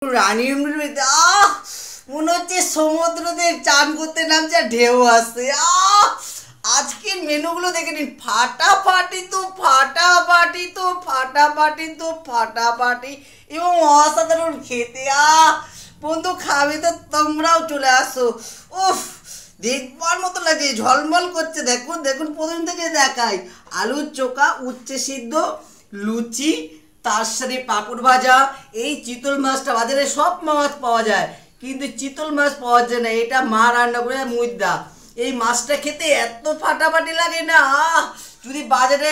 রানীর মনে হচ্ছে সমুদ্রতে চান করতে নামছে আর ঢেউ আসছে। আজকের মেনুগুলো দেখে নিন, ফাটাফাটি তো ফাটাফাটি তো ফাটাফাটি তো ফাটাফাটি এবং অসাধারণ খেতে। বন্ধু খাবে তো তোমরাও চলে আসো। উফ, দেখবার মতো লাগে, ঝলমল করছে। দেখুন দেখুন, প্রথম থেকে দেখাই। আলুর চোখা, উচ্ছে সিদ্ধ, লুচি, তার সাথে পাঁপড় ভাজা। এই চিতল মাছটা বাজারে সব মাছ পাওয়া যায়, কিন্তু চিতল মাছ পাওয়া যায় না। এটা মা রান্না করে মুইদা। এই মাছটা খেতে এত ফাটাফাটি লাগে না। যদি বাজারে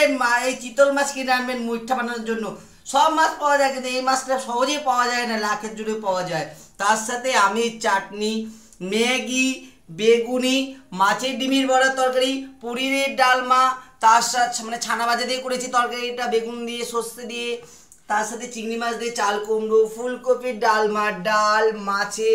এই চিতল মাছ কিনে আনবেন মুইঠা বানানোর জন্য, সব মাছ পাওয়া যায়, কিন্তু এই মাছটা সহজেই পাওয়া যায় না, লাখের জুড়ে পাওয়া যায়। তার সাথে আমের চাটনি, ম্যাগি, বেগুনি, মাছের ডিমের বড়া তরকারি, পনিরের ডালমা, তার সাথে মানে ছানা ভাজা দিয়ে করেছি তরকারিটা, বেগুন দিয়ে সর্ষে দিয়ে, তার সাথে চিংড়ি মাছ দিয়ে চাল কুমড়ো, ফুলকপির ডালমা, ডাল, মাছে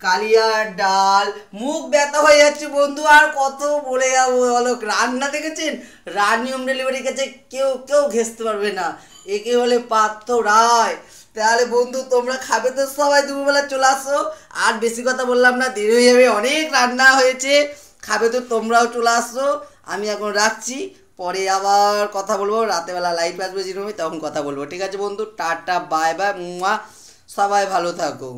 কালিয়ার ডাল। মুখ ব্যথা হয়ে যাচ্ছে বন্ধু, আর কত বলে যাবো বলো। রান্না দেখেছেন, রানী হোম ডেলিভারি কাছে কেউ কেউ ঘেঁচতে পারবে না। একে বলে পার্থ রায়। তাহলে বন্ধু তোমরা খাবে তো সবাই, দুপুরবেলা চলে আসো। আর বেশি কথা বললাম না, দেরি হয়ে যাবে, অনেক রান্না হয়েছে। খাবে তো তোমরাও চলে আসো। আমি এখন রাখছি, পরে আবার কথা বলবো। রাতেবেলা লাইট আসবে জিরোমে, তখন কথা বলবো। ঠিক আছে বন্ধু, টাটা বাই বাই, সবাই ভালো থাকো।